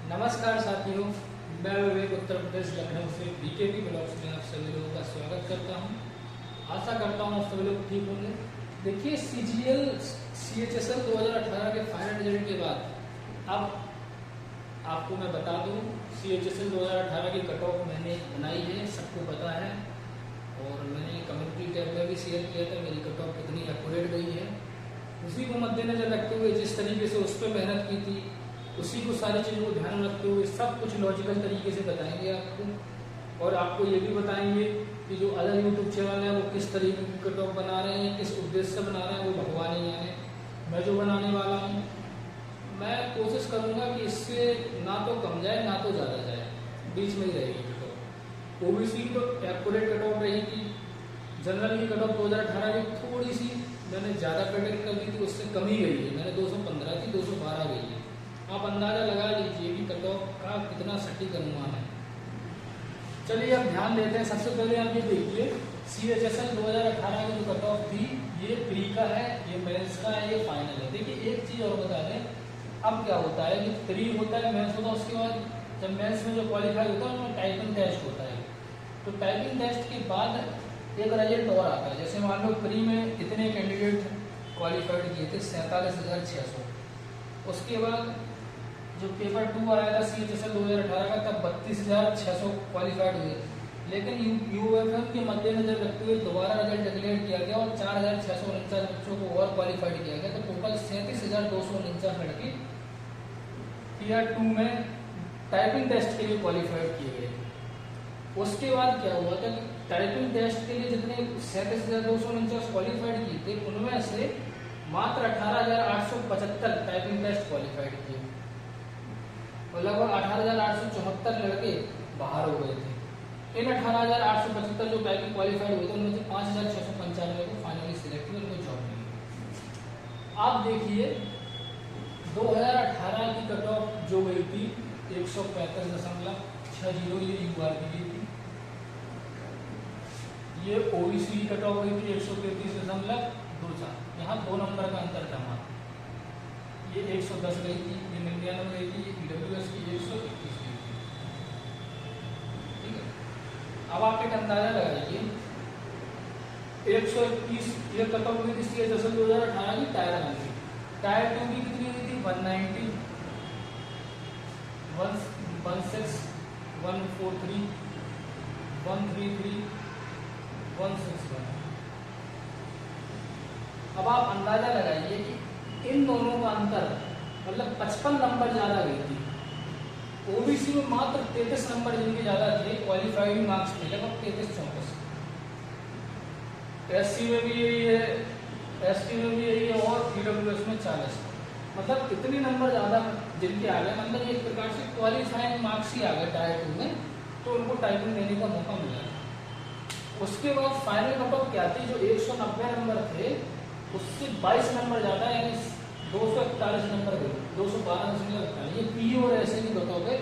नमस्कार साथियों, मैं विवेक उत्तर प्रदेश लखनऊ से बीकेपी ब्लॉग्स में आप सभी लोगों का स्वागत करता हूं। आशा करता हूं आप सभी लोग ठीक होंगे। देखिए, सीजीएल सीएचएसएल 2018 के फाइनल रिजल्ट के बाद अब आपको मैं बता दूं, सीएचएसएल 2018 की कट ऑफ मैंने बनाई है, सबको पता है और मैंने कम्युनिटी टैब में भी शेयर किया था मेरी कट ऑफ कितनी एक्यूरेट गई है। उसी को मद्देनजर रखते हुए जिस तरीके से उस पर मेहनत की थी, उसी को सारी चीज़ों को ध्यान में रखते हुए सब कुछ लॉजिकल तरीके से बताएंगे आपको। और आपको ये भी बताएंगे कि जो अदर यूट्यूब चैनल है वो किस तरीके की कट ऑफ बना रहे हैं, किस उद्देश्य से बना रहे हैं, वो भगवान ही जाने। मैं जो बनाने वाला हूँ, मैं कोशिश करूँगा कि इससे ना तो कम जाए ना तो ज़्यादा जाए, बीच में ही रहेगी कट ऑफ। ओबीसी की तो एक्यूरेट कट ऑफ रहेगी। जनरल की कट ऑफ 2018 की थोड़ी सी मैंने ज़्यादा प्रेडिक्ट कर दी थी, उससे कम ही गई है। मैंने 215 थी, 212 गई है। आप अंदाजा लगा लीजिए कि कट ऑफ का कितना सटीक अनुमान है। चलिए अब ध्यान देते हैं। सबसे पहले आप ये देखिए, सीएचएसएल 2018 की जो कट ऑफ थी, ये प्री का है, ये मेंस का है, ये फाइनल है। देखिए एक चीज़ और बता दें, अब क्या होता है कि प्री होता है, मेंस होता है, उसके बाद जब मेंस में जो क्वालिफाई होता है उसमें टाइपिंग टेस्ट होता है। तो टाइपिंग टेस्ट के बाद एक रिजल्ट और आता है। जैसे मान लो प्री में कितने कैंडिडेट क्वालिफाइड किए थे, 47,600। उसके बाद जो पेपर 2 आया था सीएचएसएल 2018 का, तब 32,600 क्वालिफाइड हुए। लेकिन यूएफएम के मद्देनजर रखते हुए दोबारा रिजल्ट डिक्लेयर किया गया और 4,649 बच्चों को और क्वालिफाइड किया गया। तो टोटल 37,249 लड़के टीयर 2 में टाइपिंग टेस्ट के लिए क्वालिफाइड किए गए। उसके बाद क्या हुआ था कि टाइपिंग टेस्ट के लिए जितने 37,249 क्वालिफाइड किए थे, उनमें से मात्र 18,875 टाइपिंग टेस्ट क्वालिफाइड किए और लगभग 18,874 लड़के बाहर हो गए थे। इन 18,875 जो टाइपिंग क्वालिफाइड हुए थे, उनमें से 5,695 को फाइनली सिलेक्ट हुए, उनको जॉब मिली। आप देखिए 2018 की कट ऑफ जो गई थी 135.60, ये यूआर की गई थी। ये ओबीसी की कट ऑफ गई थी 133.24। यहाँ 2 नंबर का अंतर था मात्र। ये 110 गई थी, ये 99 गई थी, ईडब्ल्यूएस की 121 गई थी। ठीक है, अब आप एक अंदाजा लगाइए, 121 ये कट ऑफ गई थी सीएचएसएल 2018 की टायर 1 की। टायर 2 की कितनी गई थी? 190, 116, 143, 133, 161। अब आप अंदाजा लगाइए कि इन दोनों का अंतर मतलब 55 नंबर ज्यादा गई थी। ओबीसी में मात्र 33 नंबर जिनके ज्यादा थे, क्वालिफाइड मार्क्स थे लगभग 33-34। एससी में भी यही है, एसटी में भी यही है और ईडब्ल्यूएस में 40। मतलब इतने नंबर ज्यादा जिनके आ गए, मतलब एक प्रकार से क्वालिफाइंग मार्क्स ही आ गए टायर 2 में, तो उनको टाइपिंग देने का मौका मिला। उसके बाद फाइनल कट ऑफ क्या थी? जो 190 नंबर थे उससे 22 नंबर ज्यादा, यानी 241 नंबर गए, 212.48। ये पी और ऐसे की कट ऑफ है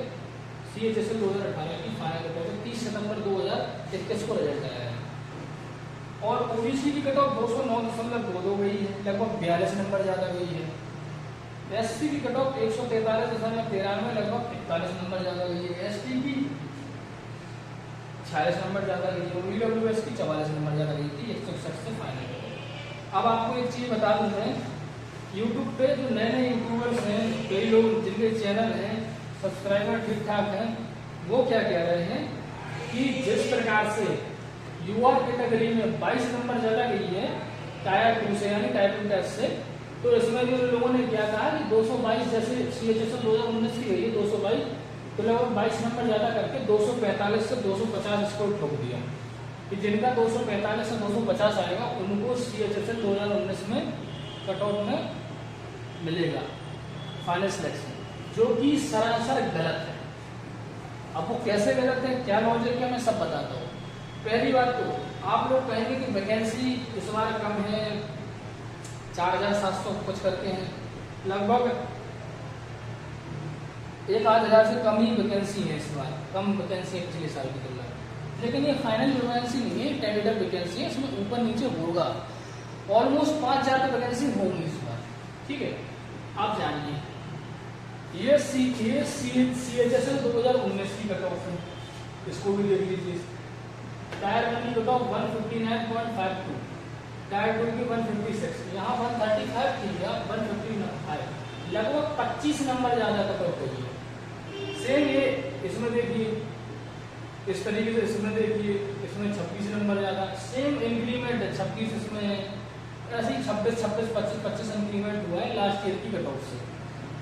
सीएचएसएल 2018 की फाइनल कट ऑफ 30 सितंबर 2021 को रिजल्ट आया है। और ओबीसी की कट ऑफ 209.22 गई है, लगभग 42 नंबर ज्यादा गई है। एससी की कट ऑफ 143.93, लगभग 41 नंबर ज्यादा गई है। एसटी की 46 नंबर ज्यादा गई है और ईडब्ल्यूएस की 44 नंबर ज्यादा गई थी 161 से फाइनल। अब आपको एक चीज बता दूं, मैं यूट्यूब पे जो नए नए यूट्यूबर्स हैं, कई लोग जिनके चैनल हैं, सब्सक्राइबर ठीक ठाक हैं, वो क्या कह रहे हैं कि जिस प्रकार से यूआर कैटेगरी में 22 नंबर ज्यादा गई है टायर 2 से, यानी टाइपिंग टेस्ट से, तो इसमें भी लोगों ने क्या कहा कि 222 जैसे सीएचएसएल 2019 की गई है 222, तो लगभग 22 नंबर ज्यादा करके 245 से 250 स्कोर ठोक दिया कि जिनका 245 से 250 आएगा उनको सीएचएसएल 2019 में कट ऑफ में मिलेगा फाइनल सिलेक्शन, जो कि सरासर गलत है। अब वो कैसे गलत है, क्या लॉजिक है, मैं सब बताता हूँ। पहली बात तो आप लोग कहेंगे कि वैकेंसी इस बार कम है, 4,700 कुछ करके हैं, लगभग 1,000 से कम ही वैकेंसी है इस बार, कम वैकेंसी है पिछले साल की तुलना में। लेकिन ये फाइनल वैकेंसी नहीं है, टेंटेटिव वैकेंसी है, इसमें ऊपर नीचे होगा। ऑलमोस्ट 5,000 वैकेंसी होंगी इस बार। ठीक है, आप जानिए ये CHSL 2019 की कट ऑफ है, इसको भी देख लीजिए। टायर 1 की कट ऑफ 159.52, टायर 2 की 156, यहाँ 135 थी या 155, लगभग 25 नंबर ज़्यादा कट ऑफ हुई है। सेम ये इसमें देखिए, इस तरीके से इसमें देखिए, इसमें 26 नंबर ज़्यादा, सेम इंक्रीमेंट है, 26 इसमें है, ऐसे ही 26, 26, 25, 25 इंक्रीमेंट हुआ है लास्ट ईयर की कट ऑफ से।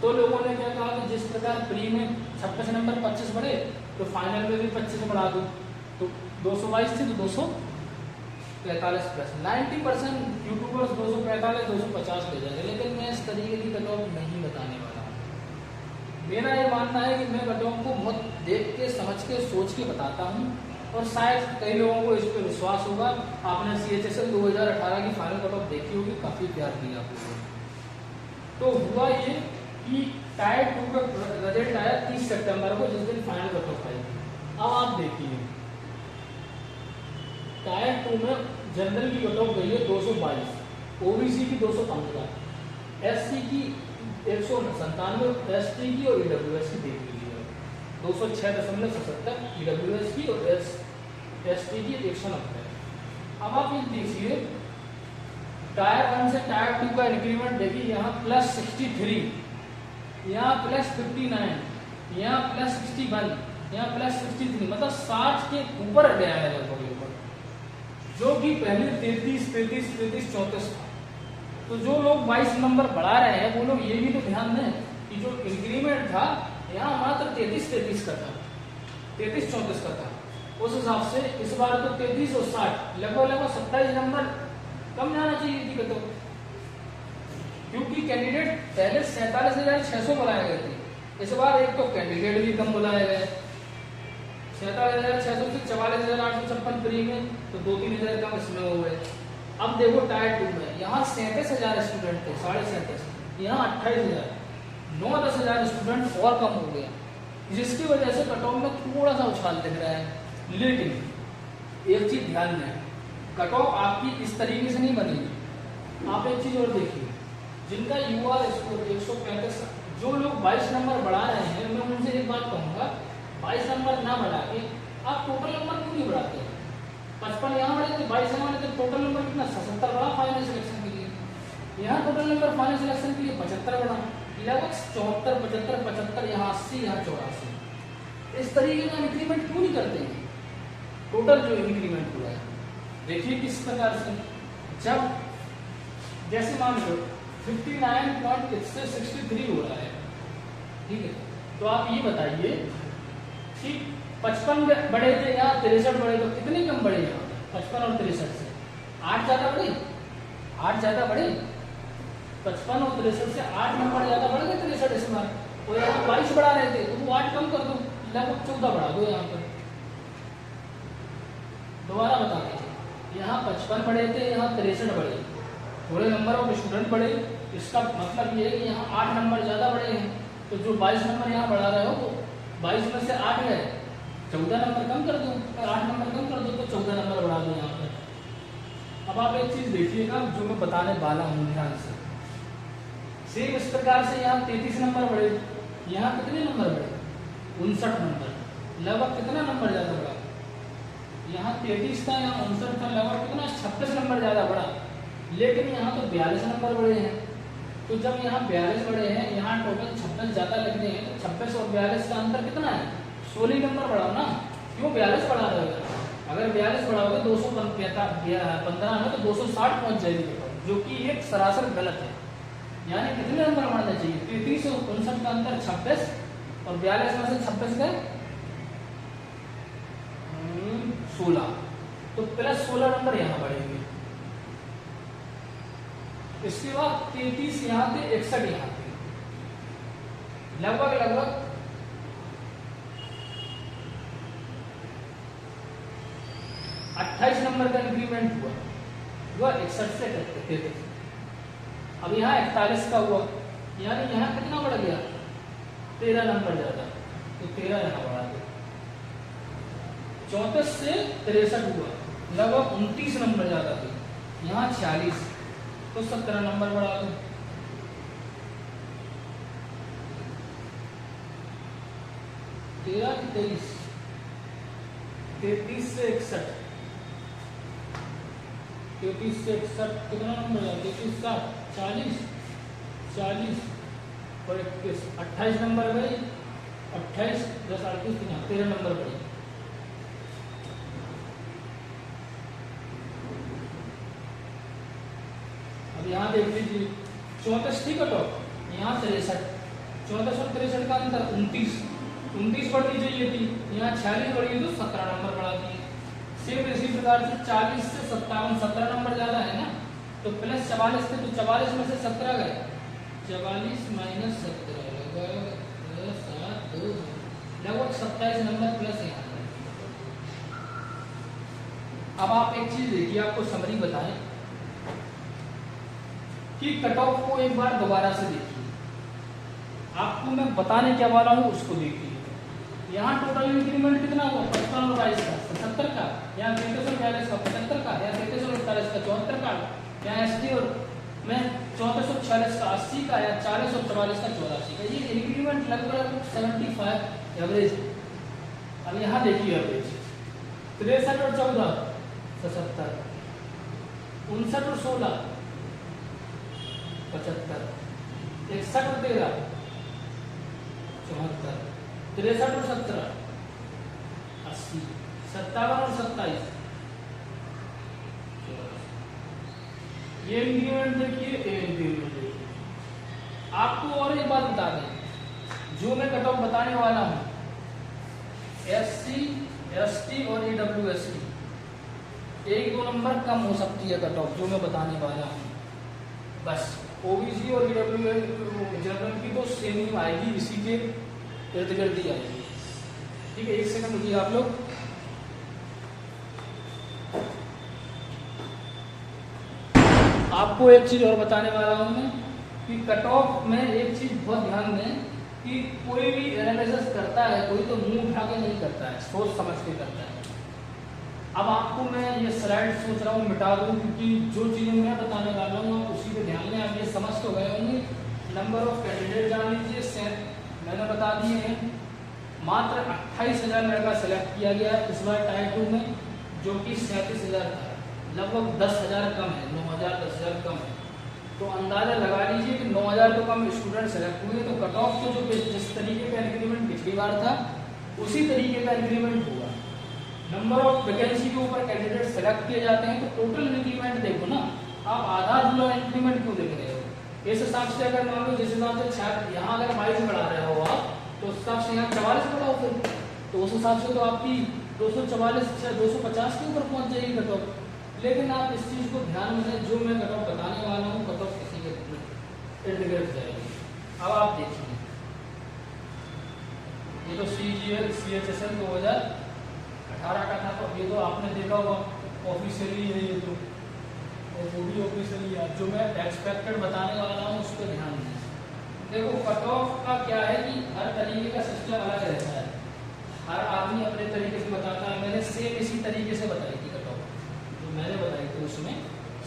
तो लोगों ने क्या कहा कि जिस प्रकार प्री में 26 नंबर 25 बढ़े तो फाइनल में भी 25 बढ़ा दो, तो 222 थी तो 245 प्लस। 90% यूट्यूबर्स 245, 250 ले जाएंगे, लेकिन मैं इस तरीके की कट ऑफ नहीं बताने वाला हूँ। मेरा ये मानना है कि मैं कट ऑफ को बहुत देख के, समझ के, सोच के बताता हूँ, और शायद कई लोगों को इस पर विश्वास होगा। आपने CHSL 2018 की फाइनल कट ऑफ देखी होगी, काफ़ी प्यार दिया आप लोगों ने। तो हुआ ये कि टायर 2 का रिजल्ट आया 30 सितंबर को, जिस दिन फाइनल कट ऑफ आई। अब आप देखिए, टायर 2 में जनरल की कट ऑफ गई है 222, OBC की 215, SC की 197, ST की और EWS की देख लीजिए 206.77, EWS की और ST की 190। अब आप ये देखिए, टायर 1 से टायर 2 का इंक्रीमेंट देखिए, यहाँ +63, यहाँ +59, यहाँ +61, यहाँ +63, मतलब 60 के ऊपर गया है लगभग, जो कि पहले 33, 34 था। तो जो लोग 22 नंबर बढ़ा रहे हैं वो लोग ये भी तो ध्यान दें कि जो इंक्रीमेंट था यहाँ मात्र 33 का था, 33-34 का था। उस हिसाब से इस बार तो 33 और 60 लगभग 27 नंबर कम जाना चाहिए थी तो, क्योंकि कैंडिडेट पहले 47,600 बुलाए गए थे, इस बार एक तो कैंडिडेट भी कम बुलाए गए, 47,600 से 44,856 प्री में, तो 2-3 हज़ार कम इसमें हो गए। अब देखो टायर 2 में यहाँ 37,000 स्टूडेंट थे, 37,500, यहाँ 28,000, 9-10 हज़ार स्टूडेंट और कम हो गया, जिसकी वजह से कट ऑफ में थोड़ा सा उछाल दिख रहा है। लेकिन एक चीज ध्यान दें, कट ऑफ आपकी इस तरीके से नहीं बनेगी। आप एक चीज और देखिए, जिनका UR स्कोर 135, जो लोग 22 नंबर बढ़ा रहे हैं, मैं उनसे एक बात कहूँगा, 22 नंबर ना बढ़ा के आप टोटल नंबर क्यों नहीं बढ़ाते हैं? 55 यहाँ बढ़े थे, 22 यहाँ बढ़े थे, टोटल नंबर कितना 77 बढ़ा फाइनल सिलेक्शन के लिए। यहाँ टोटल नंबर फाइनल सिलेक्शन के लिए 75 बढ़ा, लगभग 74, 75, 75, यहाँ 80, यहाँ 84। इस तरीके का इंक्रीमेंट क्यों नहीं करते हैं? टोटल जो इंक्रीमेंट हुआ है देखिए किस प्रकार से, जब जैसे मान लो 59 से 63 हो रहा है, ठीक है, तो आप ये बताइए कि 55 बढ़े थे, यहाँ 63 बढ़े, तो कितने कम बढ़े यहाँ 55 और 63 से? 8 ज्यादा बढ़े, 8 ज्यादा बढ़े, 55 और 63 से 8 नंबर ज्यादा बढ़ गए 63 इस बार। और यहाँ 22 बढ़ा रहे थे, तो वो 8 कम कर दो, लगभग 14 बढ़ा दो यहाँ पर। दोबारा बता दीजिए, यहाँ 55 बढ़े थे, यहाँ 63 बढ़े, थोड़े नंबर ऑफ स्टूडेंट बढ़े, इसका मतलब ये है कि यहाँ 8 नंबर ज्यादा बढ़े हैं। तो जो 22 नंबर यहाँ बढ़ा रहे हो, वो 22 में से 8 गए, 14 नंबर कम कर दो, 8 नंबर कम कर दो तो 14 नंबर बढ़ा दो यहाँ पर। अब आप एक चीज देखिएगा जो मैं बताने वाला हूँ ध्यान से, सेम इस प्रकार से यहाँ 33 नंबर बढ़े, यहाँ कितने नंबर बढ़े 59 नंबर, लगभग कितना नंबर ज्यादा बढ़ा, यहाँ 33 था, यहाँ 59 था, लगभग कितना 26 नंबर ज्यादा बढ़ा। लेकिन यहाँ तो 42 नंबर बढ़े हैं, तो जब यहाँ 42 बढ़े हैं, यहाँ टोटल 26 ज्यादा लग रहे हैं, तो 26 और 42 का अंतर कितना है, 16 नंबर बढ़ाओ ना, क्यों 42 बढ़ा रहे हो? अगर 42 बढ़ाओगे 215 में तो 260 पहुंच जाएगी, जो कि एक सरासर गलत है। यानी कितने नंबर बढ़ना चाहिए, 33 और 59 का अंतर 26, और 42 में से 26 गए 16, तो प्लस 16 नंबर यहाँ बढ़ेंगे। इसके बाद 33 यहाँ थे, 61 यहाँ थे, लगभग 28 नंबर का इंक्रीमेंट हुआ 61 से 33। अब यहाँ 41 का हुआ, यानी यहाँ कितना बढ़ गया 13 नंबर ज्यादा, तो 13 यहाँ बढ़ा दो। 34 से 63 हुआ, लगभग 29 नंबर ज्यादा थे, यहाँ 46, तो 17 नंबर बढ़ा दो। 13 की 23, 33 से 61, 33 से 61 कितना नंबर है? 33 7 40, 40 और 21, 28 नंबर गई। 28 10 38 13 नंबर पड़ी। अब यहाँ देख लीजिए 34 थी कट ऑफ, यहाँ 63, 34 और 63 का अंतर 29 बढ़नी चाहिए थी, यहाँ 46 बढ़ी तो 17 नंबर बढ़ा दिए। सेम इसी प्रकार से 40 से 57 17 नंबर ज्यादा है ना, तो प्लस 44 थे तो 44 में से 17 गए, 44 माइनस 17 लगभग 27 नंबर प्लस यहाँ। अब आप एक चीज देखिए, आपको समरी बताएं कि कट ऑफ को एक बार दोबारा से देखिए, आपको मैं बताने क्या वाला हूँ उसको देखिए। यहाँ टोटल इंक्रीमेंट कितना हुआ? 55 और 22 का 77 का, यहाँ 43 और 42 का 75 का, यहाँ 33 और 48 का 74 का, यहाँ ST और में 34 और 46 का 80 का, या 40 और 44 का 84 का। ये इंक्रीमेंट लगभग 75 एवरेज। अब यहाँ देखिए एवरेज 63 और 14 77, 59 और 16 75, 61 और 13 74, 63 और 17 80, 57 और 27 ये इंक्रीमेंट देखिए, ये इंक्रीमेंट देखिए। आपको और एक बात बता दें, जो मैं कट ऑफ बताने वाला हूं SC, ST और EWST 1-2 नंबर कम हो सकती है कट ऑफ, जो मैं बताने वाला हूं। बस OBC और EWS जनरल की तो सेम ही आएगी, इसी के इर्द गिर्द ही आएगी। ठीक है, 1 सेकंड रुकिए आप लोग। आपको एक चीज और बताने वाला हूं मैं कि कट ऑफ में एक चीज बहुत ध्यान दें कि कोई भी एनालिसिस करता है, कोई तो मुंह उठा के नहीं करता है, सोच समझ के करता है। अब आपको मैं ये स्लाइड सोच रहा हूँ मिटा दूँ, क्योंकि जो चीजें मैं बताने वाला हूँ आप उसी पे ध्यान दें। आप ये समझ तो गए होंगे। नंबर ऑफ कैंडिडेट जान लीजिए, मैंने बता दिए हैं। मात्र 28,000 लड़का सेलेक्ट किया गया इस बार टायर 2 में, जो कि 37,000 था, लगभग 10,000 कम है, 9,000 10,000 कम है। तो अंदाजा लगा लीजिए कि 9,000 तो कम स्टूडेंट सेलेक्ट हुए, तो कट ऑफ को जो जिस तरीके का इंक्रीमेंट पिछली बार था उसी तरीके का इंक्रीमेंट हुआ। नंबर ऑफ वैकेंसी के ऊपर कैंडिडेट सेलेक्ट किए जाते हैं, तो टोटल इंक्रीमेंट देखो ना, आप आधा अधूरा इंक्रीमेंट क्यों देख रहे हो? इस हिसाब से अगर मान लो, जिस हिसाब से छात्र यहाँ अगर 22 बढ़ा रहे हो आप, तो उस हिसाब से यहाँ 44 बढ़ाओ फिर, तो उस हिसाब से तो आपकी 244 250 के ऊपर पहुंच जाएगी कट ऑफ। लेकिन आप इस चीज को ध्यान में दें, जो मैं कट ऑफ बताने वाला हूँ कट ऑफ किसी के इर्द गिर्द जाएगी। अब आप देखिए, ये तो CGL CHSL 2018 का था, तो ये तो आपने देखा होगा ऑफिशियली है ये तो, और वो भी ऑफिशियली है। जो मैं एक्सपेक्टेड बताने वाला हूँ उस पर ध्यान दें। देखो कट ऑफ का क्या है कि हर तरीके का सिस्टम अलग रहता है, हर आदमी अपने तरीके से बताता है। मैंने सेम इसी तरीके से बताई थी कट ऑफ, जो मैंने बताई थी उसमें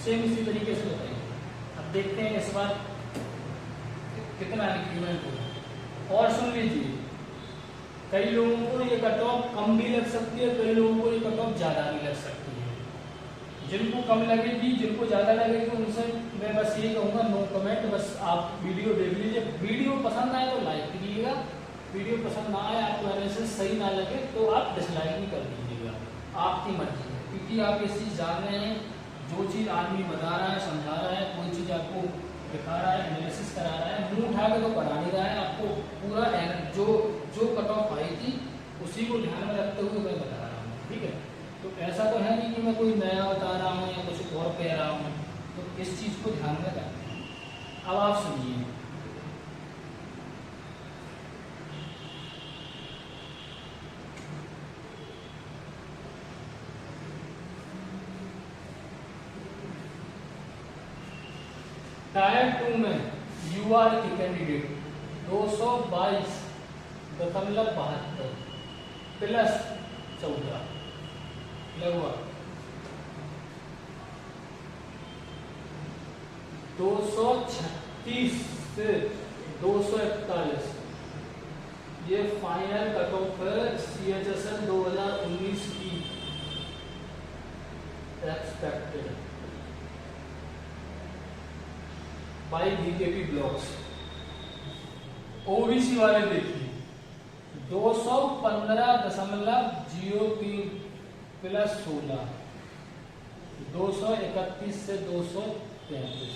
सेम इसी तरीके से बताई। अब देखते हैं इस बार कितना इंक्रीमेंट होगा। और सुन लीजिए, कई लोगों को ये कट ऑफ कम भी लग सकती है, कई लोगों को ये कट ऑफ ज़्यादा भी लग सकती है। जिनको कम लगेगी, जिनको ज़्यादा लगेगी, उनसे मैं बस ये कहूँगा नो कमेंट, बस आप वीडियो देख लीजिए। वीडियो पसंद आए तो लाइक कीजिएगा, वीडियो पसंद ना आए, आपको एनालिसिस सही ना लगे तो आप डिसलाइक भी कर दीजिएगा, आपकी मर्जी है। क्योंकि आप ये चीज़ जान रहे हैं, जो चीज़ आदमी बता रहा है, समझा रहा है, कोई चीज़ आपको दिखा रहा है, एनालिसिस करा रहा है, मुँह उठा के तो पढ़ा नहीं रहा है, आपको पूरा जो कट ऑफ आई थी उसी को ध्यान में रखते हुए मैं बता रहा हूँ। ठीक है, तो ऐसा तो है नहीं कि मैं कोई नया बता रहा हूँ या कुछ और कह रहा हूँ, तो इस चीज़ को ध्यान में रखें। अब आप सुनिए, टायर 2 में UR के कैंडिडेट 222.72 प्लस 14 लगभग 236 से 241 ये फाइनल कट ऑफ है CHSL 2019 की expected bye BKP blocks. OBC वाले देखिए 215.03 प्लस 16 231 से 233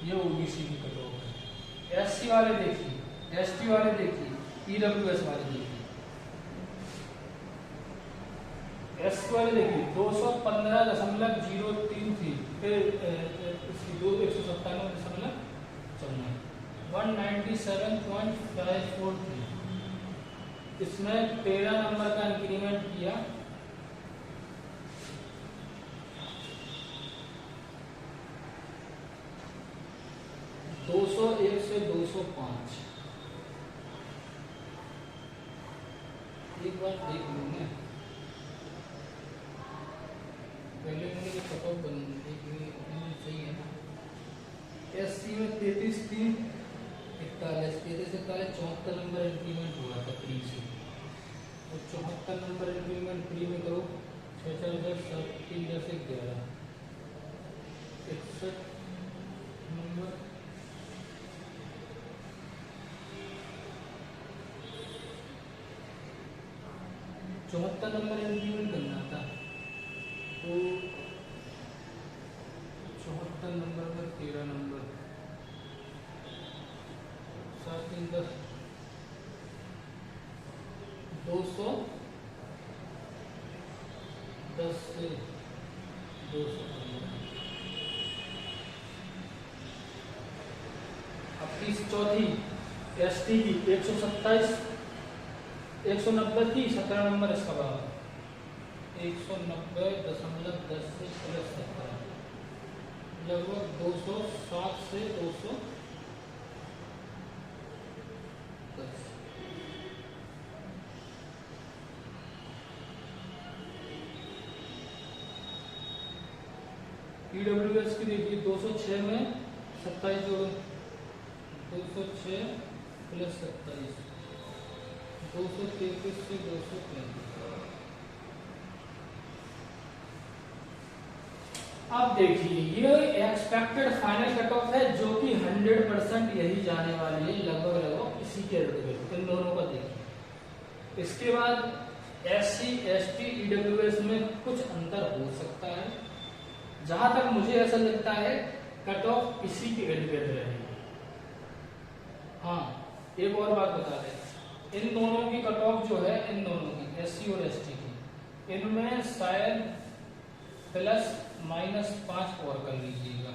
ये ओबीसी की कट ऑफ है। एससी वाले देखिए, एसटी वाले देखिए, ईडब्ल्यूएस वाले देखिए, एससी वाले देखिए 215.03 थी, फिर इसकी 197.54 197.54 थी। इसमें 13 नंबर का इंक्रीमेंट किया, दो 201 से 205। एक बार देख लूंगा पहले मैंने जो कट ऑफ बनी सही है ना। एससी में 33 थी, 41 74 नंबर इंक्रीमेंट हुआ था प्री से, और 74 नंबर इंक्रीमेंट प्री में करो 6 4 10 7 3 10 11 61 नंबर 74 नंबर इंक्रीमेंट करना था, तो 74 नंबर में 13 नंबर 7 3 10 210 से 215। अब तीस चौथी एसटी की 127 190 थी, 17 नंबर इसका बराबर 190.10 से प्लस 17 लगभग 207 से 210। ईडब्ल्यूएस की देखिए 206 में 27 जोड़ो, 206 प्लस 27 233 से 235। अब देखिए ये एक्सपेक्टेड फाइनल कट ऑफ है जो कि 100% यही जाने वाली है, लगभग इसी के इर्द गिर्द। इन दोनों का देखिए। इसके बाद एससी एसटी ईडब्ल्यूएस में कुछ अंतर हो सकता है, जहां तक मुझे ऐसा लगता है कट ऑफ इसी के इर्द गिर्द रहेगी। हाँ, एक और बात बता दें, इन दोनों की कट ऑफ जो है, इन दोनों की एससी और एसटी की, इनमें शायद ±5 और कर लीजिएगा,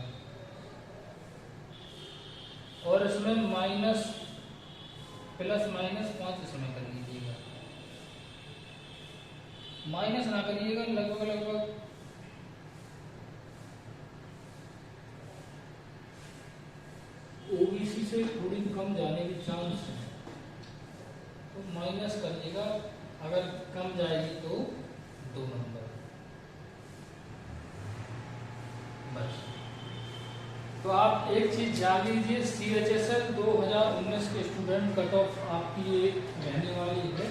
और इसमें ±5 इसमें कर लीजिएगा, माइनस ना करिएगा। लगभग ओबीसी से थोड़ी कम जाने की चांस है, तो माइनस करिएगा। अगर कम जाएगी तो 2 नंबर बस। तो आप एक चीज जान लीजिए, CHSL 2019 के स्टूडेंट कट ऑफ आपकी ये रहने वाली है।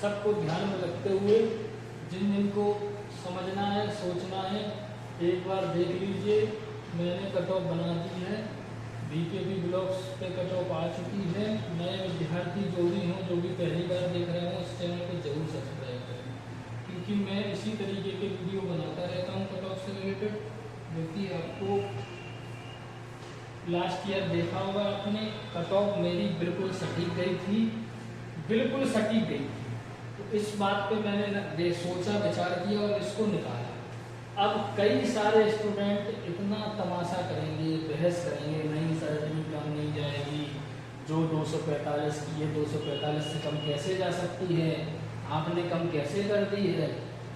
सबको ध्यान में रखते हुए जिन को समझना है, सोचना है, एक बार देख लीजिए। मैंने कट ऑफ बना दी है, बीकेपी ब्लॉक्स पे कट ऑफ आ चुकी है। नए विद्यार्थी जो भी हों, जो भी पहली बार देख रहे हों, इस चैनल को जरूर सब्सक्राइब करें, क्योंकि मैं इसी तरीके के वीडियो बनाता रहता हूँ कट ऑफ से रिलेटेड, जो कि आपको लास्ट ईयर देखा होगा आपने। कट ऑफ मेरी बिल्कुल सटीक गई थी, बिल्कुल सटीक गई थी। तो इस बात पे मैंने सोचा, विचार किया और इसको निकाला। अब कई सारे स्टूडेंट इतना तमाशा करेंगे, बहस करेंगे, नहीं सर इतनी कम नहीं जाएगी, जो 245 की है 245 से कम कैसे जा सकती है, आपने कम कैसे कर दी है।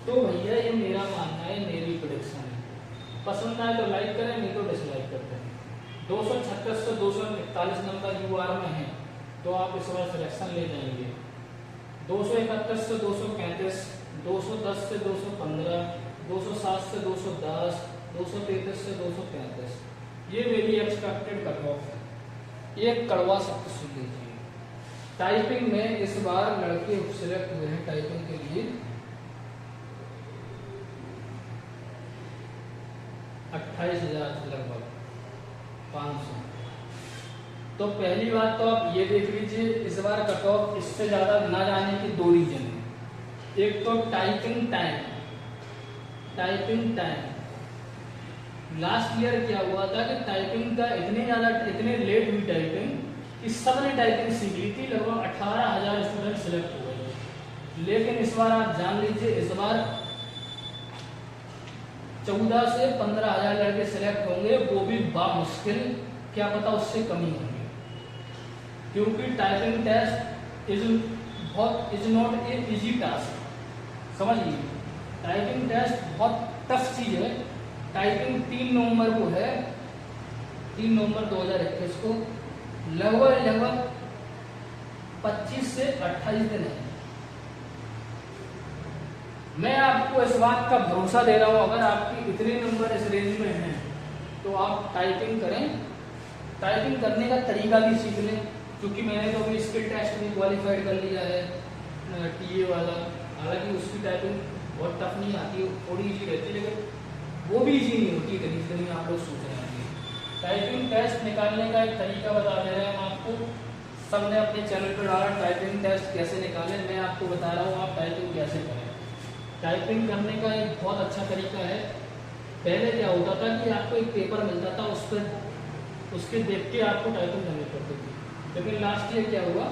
तो भैया ये मेरा मानना है, मेरी प्रेडिक्शन है। पसंद आए तो लाइक करें, नहीं तो डिसलाइक करते हैं। 236 से 241 नंबर यूआर में है, तो आप इस बार सिलेक्शन ले जाएंगे। 231 से 235, 210 से 215, 207 से 210, 233 से 235, ये मेरी एक्सपेक्टेड कट ऑफ है। एक कड़वा शब्द सुन लीजिए। टाइपिंग में इस बार लड़के सिलेक्ट हुए हैं टाइपिंग के लिए 28,000 लगभग 500। तो पहली बात तो आप ये देख लीजिए, इस बार कट ऑफ इससे ज्यादा ना जाने की 2 रीजन है। एक तो टाइपिंग टाइम लास्ट ईयर क्या हुआ था कि टाइपिंग का इतने लेट हुई टाइपिंग कि सबने टाइपिंग सीख ली थी, लगभग 18,000 स्टूडेंट सिलेक्ट हो गए। लेकिन इस बार आप जान लीजिए, इस बार 14 से 15,000 लड़के सिलेक्ट होंगे, वो भी बामुश्किल, क्या पता उससे कमी होंगे, क्योंकि typing test is not a easy task. समझिए, टाइपिंग टेस्ट बहुत टफ चीज है। टाइपिंग 3 नवंबर को है, 3 नवंबर 2021 को, लगभग 25 से 28 दिन है। मैं आपको इस बात का भरोसा दे रहा हूं, अगर आपके इतने नंबर इस रेंज में हैं तो आप टाइपिंग करें। टाइपिंग करने का तरीका भी सीख लें, क्योंकि मैंने तो अभी स्किल टेस्ट भी क्वालिफाइड कर लिया है टीए वाला। हालांकि उसकी टाइपिंग बहुत टफ नहीं आती, थोड़ी ईजी रहती है, लेकिन वो भी ईजी नहीं होती जितनी आप लोग सोच रहे हैं। टाइपिंग टेस्ट निकालने का एक तरीका बता दे रहे हैं हम आपको, सबने अपने चैनल पर डाला टाइपिंग टेस्ट कैसे निकालें। मैं आपको बता रहा हूँ आप टाइपिंग कैसे करें। टाइपिंग करने का एक बहुत अच्छा तरीका है। पहले क्या होता था कि आपको एक पेपर मिलता था, उस पर उसके देख के आपको टाइपिंग करनी पड़ती थी, लेकिन लास्ट ईयर क्या हुआ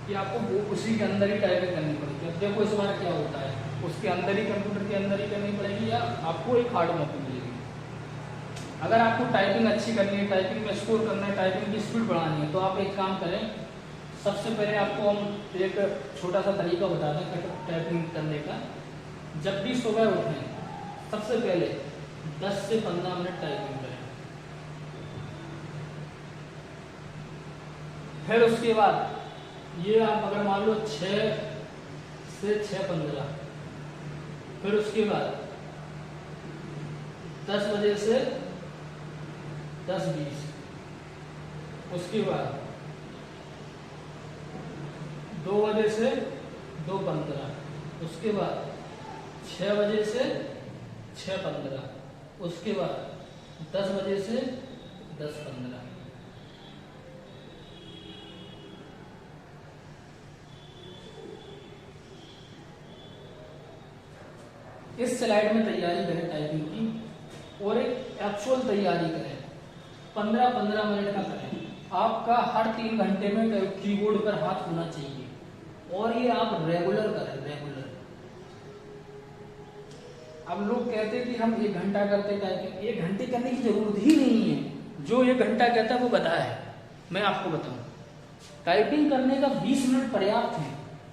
कि आपको वो उसी के अंदर ही टाइपिंग करनी पड़ती है। अब देखो इस बार क्या होता है, उसके अंदर ही कंप्यूटर के अंदर ही करनी पड़ेगी या आपको एक हार्ड कॉपी मिलेगी। अगर आपको टाइपिंग अच्छी करनी है, टाइपिंग में स्कोर करना है, टाइपिंग की स्पीड बढ़ानी है, तो आप एक काम करें। सबसे पहले आपको हम एक छोटा सा तरीका बता दें टाइपिंग करने का। जब भी सुबह उठें, सबसे पहले 10 से 15 मिनट टाइपिंग करें। फिर उसके बाद ये आप अगर मान लो 6 से 6:15, फिर उसके बाद 10 बजे से 10:20, उसके बाद 2 बजे से 2:15, उसके बाद 6 बजे से 6:15, उसके बाद 10 बजे से 10:15। इस स्लाइड में तैयारी करें टाइपिंग की, और एक एक्चुअल तैयारी करें। 15-15 मिनट का करें। आपका हर 3 घंटे में कीबोर्ड पर हाथ होना चाहिए, और ये आप रेगुलर करें, रेगुलर। अब लोग कहते हैं कि हम 1 घंटा करते टाइपिंग। 1 घंटे करने की जरूरत ही नहीं है। जो 1 घंटा कहता है वो गधा है। मैं आपको बताऊं, टाइपिंग करने का 20 मिनट पर्याप्त है,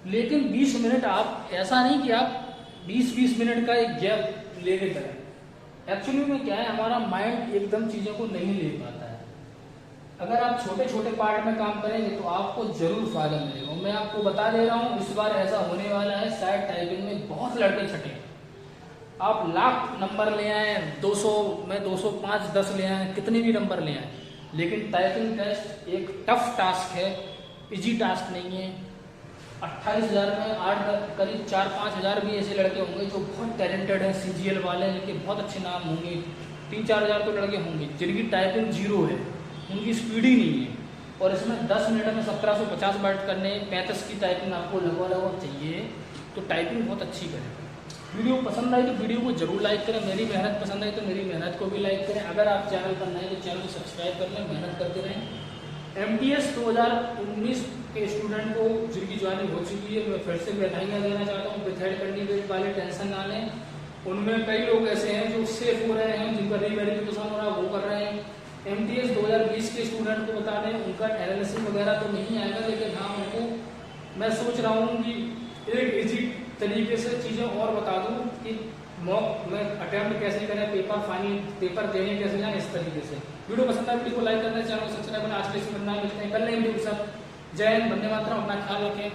लेकिन 20 मिनट आप ऐसा नहीं कि आप 20-20 मिनट का एक गैप लेके करें। एक्चुअली में क्या है, हमारा माइंड एकदम चीजों को नहीं ले पाता है। अगर आप छोटे छोटे पार्ट में काम करेंगे तो आपको जरूर फायदा मिलेगा। मैं आपको बता दे रहा हूँ, इस बार ऐसा होने वाला है, शायद टाइपिंग में बहुत लड़के छटे। आप लाख नंबर ले आए, 200 में 205, 10 ले आए, कितने भी नंबर ले आए, लेकिन टाइपिंग टेस्ट एक टफ टास्क है, इजी टास्क नहीं है। 28,000 में 8 करीब 4-5 हज़ार भी ऐसे लड़के होंगे जो बहुत टैलेंटेड हैं, CGL वाले, जिनके बहुत अच्छे नाम होंगे। 3-4 हज़ार तो लड़के होंगे जिनकी टाइपिंग 0 है, उनकी स्पीड ही नहीं है, और इसमें 10 मिनट में 1750 वर्ड करने, 35 की टाइपिंग आपको लगभग चाहिए। तो टाइपिंग बहुत अच्छी करें। वीडियो पसंद आई तो वीडियो को जरूर लाइक करें। मेरी मेहनत पसंद आई तो मेरी मेहनत को भी लाइक करें। अगर आप चैनल पर नए तो चैनल को सब्सक्राइब कर लें, मेहनत करते रहें। MTS 2019 के स्टूडेंट को जिनकी ज्वाइनिंग हो चुकी है, मैं फिर से बधाइयाँ देना चाहता हूँ। विथाइड कैंडिडेट वाले टेंशन ना लें, उनमें कई लोग ऐसे हैं जो सेफ हो रहे हैं, जिनका रीवेरिफिकेशन हो रहा है वो कर रहे हैं। MTS 2020 के स्टूडेंट को बता दें, उनका एनालिसिस वगैरह तो नहीं आएगा, लेकिन हाँ उनको मैं सोच रहा हूँ कि एक इजी तरीके से चीज़ें और बता दूँ कि मॉक में अटेम्प्ट कैसे करें, पेपर फाइनल पेपर देने कैसे जाएं, इस तरीके से। वीडियो पसंद आए वीडियो को लाइक करना, चैनल को सब्सक्राइब करना। आज के लिए मिलते हैं कल नई वीडियो के साथ। जय हिंद, वंदे मातरम। अपना ख्याल रखें।